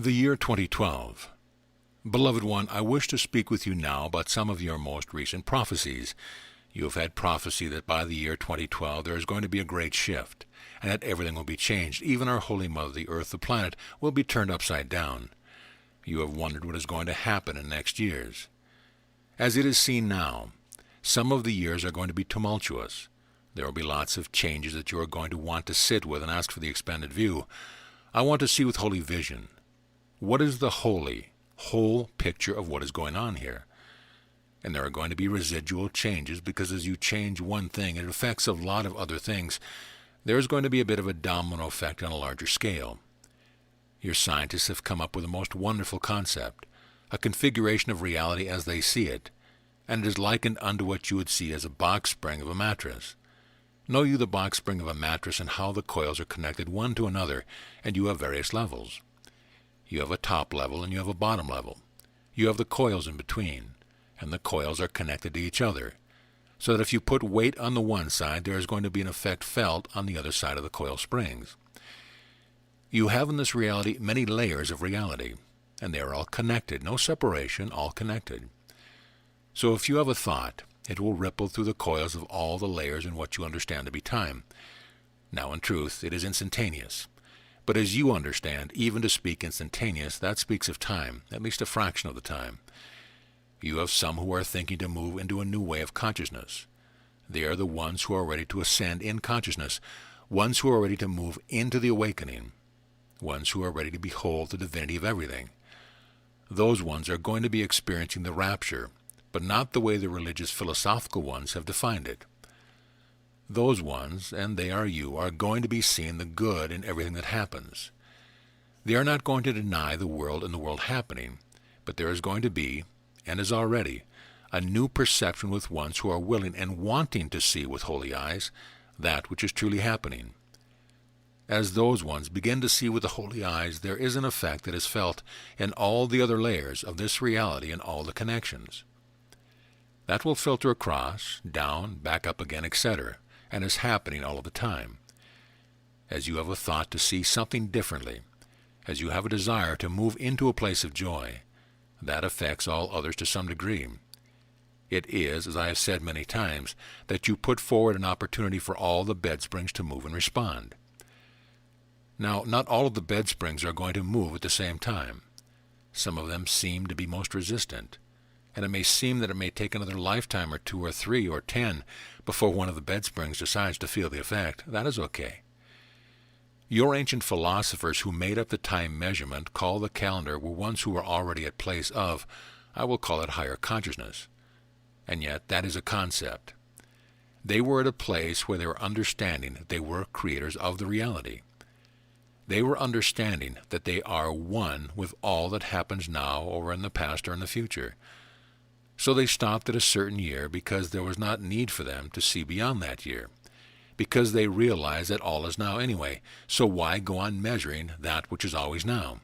The year 2012. Beloved one, I wish to speak with you now about some of your most recent prophecies. You have had prophecy that by the year 2012 there is going to be a great shift, and that everything will be changed. Even our Holy Mother, the Earth, the planet, will be turned upside down. You have wondered what is going to happen in next years. As it is seen now, some of the years are going to be tumultuous. There will be lots of changes that you are going to want to sit with and ask for the expanded view. I want to see with holy vision. What is the whole picture of what is going on here? And there are going to be residual changes, because as you change one thing, it affects a lot of other things. There is going to be a bit of a domino effect on a larger scale. Your scientists have come up with a most wonderful concept, a configuration of reality as they see it, and it is likened unto what you would see as a box spring of a mattress. Know you the box spring of a mattress and how the coils are connected one to another, and you have various levels. You have a top level and you have a bottom level. You have the coils in between, and the coils are connected to each other, so that if you put weight on the one side, there is going to be an effect felt on the other side of the coil springs. You have in this reality many layers of reality, and they are all connected, no separation, all connected. So if you have a thought, it will ripple through the coils of all the layers in what you understand to be time. Now in truth, it is instantaneous. But as you understand, even to speak instantaneous, that speaks of time, at least a fraction of the time. You have some who are thinking to move into a new way of consciousness. They are the ones who are ready to ascend in consciousness, ones who are ready to move into the awakening, ones who are ready to behold the divinity of everything. Those ones are going to be experiencing the rapture, but not the way the religious philosophical ones have defined it. Those ones, and they are you, are going to be seeing the good in everything that happens. They are not going to deny the world and the world happening, but there is going to be, and is already, a new perception with ones who are willing and wanting to see with holy eyes that which is truly happening. As those ones begin to see with the holy eyes, there is an effect that is felt in all the other layers of this reality and all the connections. That will filter across, down, back up again, etc., and is happening all of the time. As you have a thought to see something differently, as you have a desire to move into a place of joy, that affects all others to some degree. It is, as I have said many times, that you put forward an opportunity for all the bed springs to move and respond. Now, not all of the bed springs are going to move at the same time. Some of them seem to be most resistant, and it may seem that it may take another lifetime or 2 or 3 or 10 before one of the bed springs decides to feel the effect. That is okay. Your ancient philosophers who made up the time measurement, call the calendar, were ones who were already at place of, I will call it higher consciousness. And yet that is a concept. They were at a place where they were understanding that they were creators of the reality. They were understanding that they are one with all that happens now or in the past or in the future. So they stopped at a certain year because there was not need for them to see beyond that year, because they realized that all is now anyway, so why go on measuring that which is always now?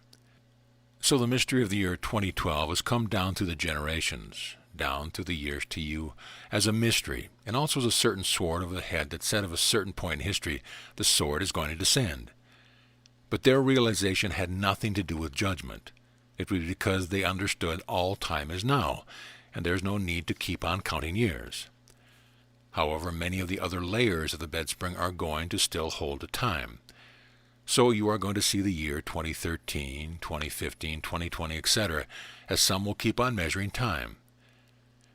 So the mystery of the year 2012 has come down through the generations, down through the years to you, as a mystery, and also as a certain sword over the head that said of a certain point in history, the sword is going to descend. But their realization had nothing to do with judgment. It was because they understood all time is now, and there is no need to keep on counting years. However, many of the other layers of the bed spring are going to still hold a time. So you are going to see the year 2013, 2015, 2020, etc., as some will keep on measuring time.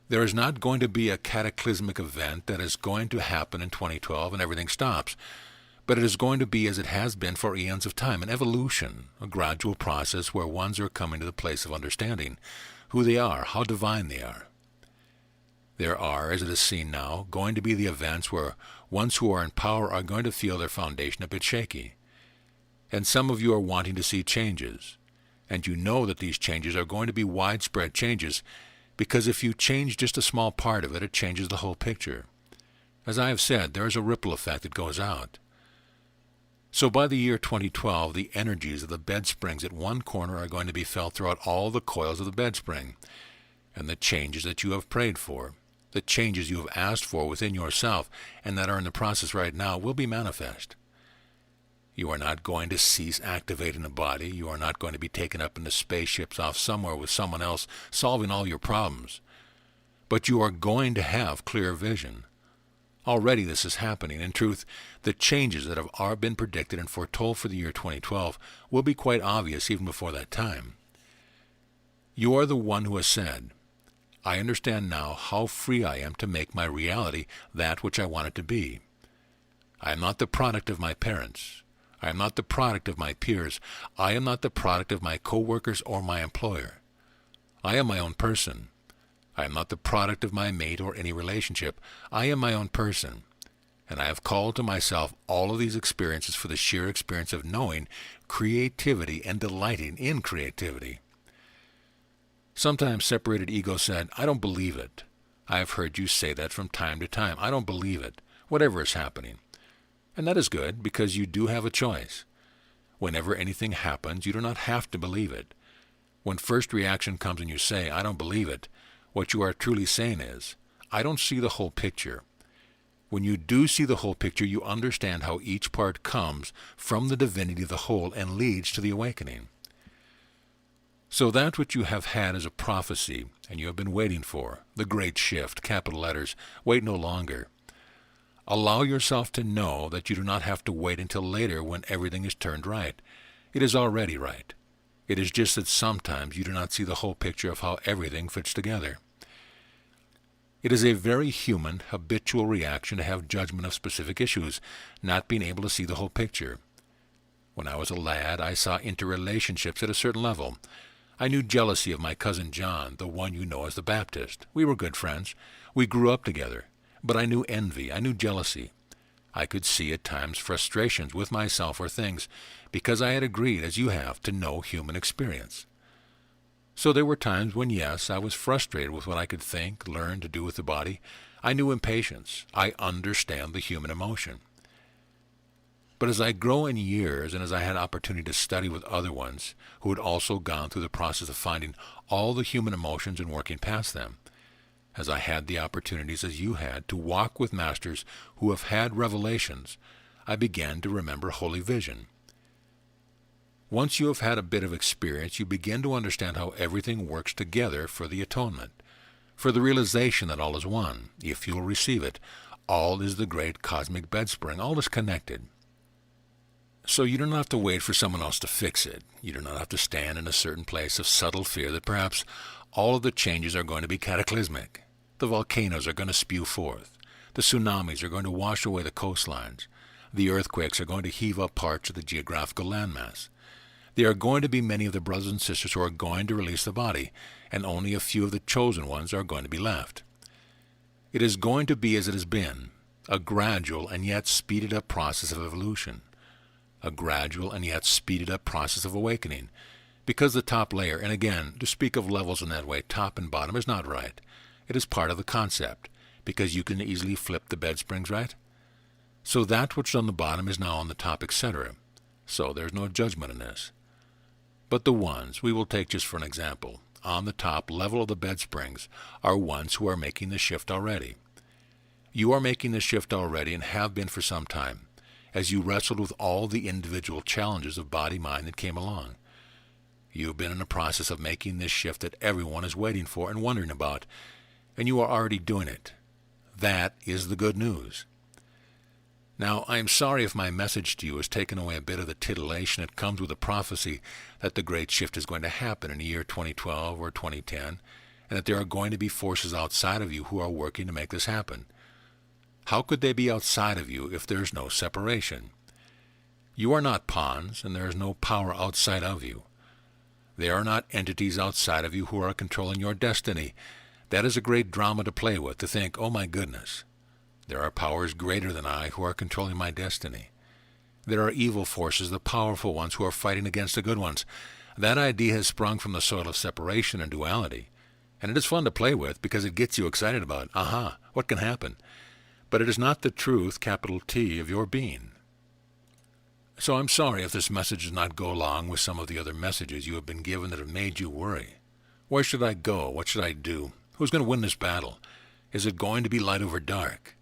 There is not going to be a cataclysmic event that is going to happen in 2012 and everything stops, but it is going to be as it has been for eons of time, an evolution, a gradual process where ones are coming to the place of understanding who they are, how divine they are. There are, as it is seen now, going to be the events where ones who are in power are going to feel their foundation a bit shaky. And some of you are wanting to see changes, and you know that these changes are going to be widespread changes, because if you change just a small part of it, it changes the whole picture. As I have said, there is a ripple effect that goes out. So by the year 2012, the energies of the bed springs at one corner are going to be felt throughout all the coils of the bed spring, and the changes that you have prayed for, the changes you have asked for within yourself, and that are in the process right now, will be manifest. You are not going to cease activating the body. You are not going to be taken up into spaceships off somewhere with someone else solving all your problems. But you are going to have clear vision. Already this is happening. In truth, the changes that have been predicted and foretold for the year 2012 will be quite obvious even before that time. You are the one who has said, I understand now how free I am to make my reality that which I want it to be. I am not the product of my parents. I am not the product of my peers. I am not the product of my co-workers or my employer. I am my own person. I am not the product of my mate or any relationship. I am my own person. And I have called to myself all of these experiences for the sheer experience of knowing creativity and delighting in creativity. Sometimes separated ego said, I don't believe it. I have heard you say that from time to time. I don't believe it, whatever is happening. And that is good, because you do have a choice. Whenever anything happens, you do not have to believe it. When first reaction comes and you say, I don't believe it, what you are truly saying is, I don't see the whole picture. When you do see the whole picture, you understand how each part comes from the divinity of the whole and leads to the awakening. So that which you have had as a prophecy, and you have been waiting for, the great shift, capital letters, wait no longer. Allow yourself to know that you do not have to wait until later when everything is turned right. It is already right. It is just that sometimes you do not see the whole picture of how everything fits together. It is a very human, habitual reaction to have judgment of specific issues, not being able to see the whole picture. When I was a lad, I saw interrelationships at a certain level. I knew jealousy of my cousin John, the one you know as the Baptist. We were good friends. We grew up together. But I knew envy. I knew jealousy. I could see at times frustrations with myself or things, because I had agreed, as you have, to know human experience. So there were times when, yes, I was frustrated with what I could think, learn to do with the body. I knew impatience. I understand the human emotion. But as I grow in years, and as I had opportunity to study with other ones who had also gone through the process of finding all the human emotions and working past them, as I had the opportunities as you had to walk with masters who have had revelations, I began to remember holy vision. Once you have had a bit of experience, you begin to understand how everything works together for the atonement, for the realization that all is one. If you will receive it, all is the great cosmic bedspring, all is connected. So you do not have to wait for someone else to fix it. You do not have to stand in a certain place of subtle fear that perhaps all of the changes are going to be cataclysmic. The volcanoes are going to spew forth. The tsunamis are going to wash away the coastlines. The earthquakes are going to heave up parts of the geographical landmass. There are going to be many of the brothers and sisters who are going to release the body, and only a few of the chosen ones are going to be left. It is going to be as it has been, a gradual and yet speeded up process of evolution. A gradual and yet speeded up process of awakening, because the top layer, and again, to speak of levels in that way, top and bottom, is not right. It is part of the concept, because you can easily flip the bed springs, right? So that which is on the bottom is now on the top, etc. So there's no judgment in this. But the ones, we will take just for an example, on the top level of the bed springs are ones who are making the shift already. You are making the shift already and have been for some time, as you wrestled with all the individual challenges of body-mind that came along. You've been in the process of making this shift that everyone is waiting for and wondering about, and you are already doing it. That is the good news. Now, I am sorry if my message to you has taken away a bit of the titillation that comes with the prophecy that the great shift is going to happen in the year 2012 or 2010, and that there are going to be forces outside of you who are working to make this happen. How could they be outside of you if there is no separation? You are not pawns, and there is no power outside of you. There are not entities outside of you who are controlling your destiny. That is a great drama to play with, to think, oh my goodness, there are powers greater than I who are controlling my destiny. There are evil forces, the powerful ones, who are fighting against the good ones. That idea has sprung from the soil of separation and duality, and it is fun to play with because it gets you excited about, aha, what can happen? But it is not the truth, capital T, of your being. So I'm sorry if this message does not go along with some of the other messages you have been given that have made you worry. Where should I go? What should I do? Who's going to win this battle? Is it going to be light over dark?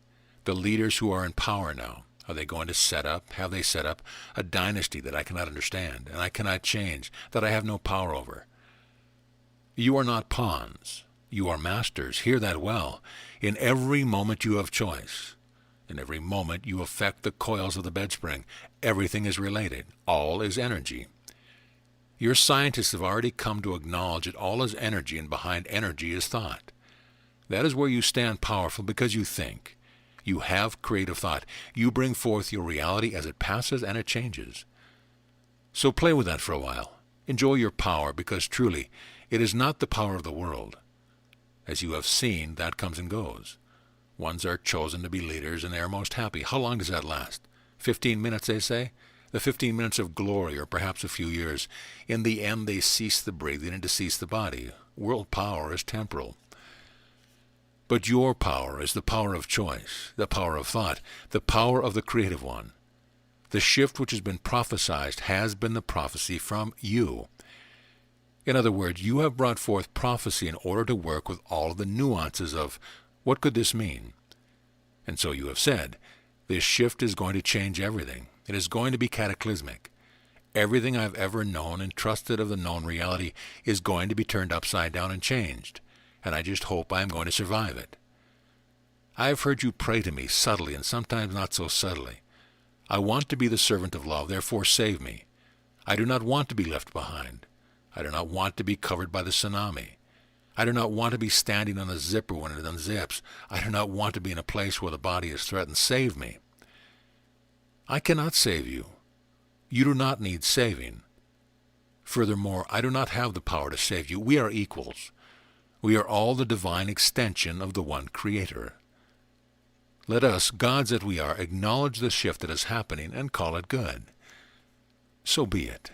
The leaders who are in power now, Are they going to have they set up a dynasty that I cannot understand and I cannot change, that I have no power over? You are not pawns. You are masters. Hear that well. In every moment you have choice. In every moment you affect the coils of the bedspring. Everything is related. All is energy. Your scientists have already come to acknowledge that all is energy, and behind energy is thought. That is where you stand powerful, because you think. You have creative thought. You bring forth your reality as it passes and it changes. So play with that for a while. Enjoy your power, because truly, it is not the power of the world. As you have seen, that comes and goes. Ones are chosen to be leaders, and they are most happy. How long does that last? 15 minutes, they say? The 15 minutes of glory, or perhaps a few years. In the end, they cease the breathing and decease the body. World power is temporal. But your power is the power of choice, the power of thought, the power of the creative one. The shift which has been prophesied has been the prophecy from you. In other words, you have brought forth prophecy in order to work with all of the nuances of, what could this mean? And so you have said, this shift is going to change everything. It is going to be cataclysmic. Everything I've ever known and trusted of the known reality is going to be turned upside down and changed, and I just hope I am going to survive it. I have heard you pray to me subtly and sometimes not so subtly. I want to be the servant of love, therefore save me. I do not want to be left behind. I do not want to be covered by the tsunami. I do not want to be standing on the zipper when it unzips. I do not want to be in a place where the body is threatened. Save me. I cannot save you. You do not need saving. Furthermore, I do not have the power to save you. We are equals. We are all the divine extension of the one Creator. Let us, gods that we are, acknowledge the shift that is happening and call it good. So be it.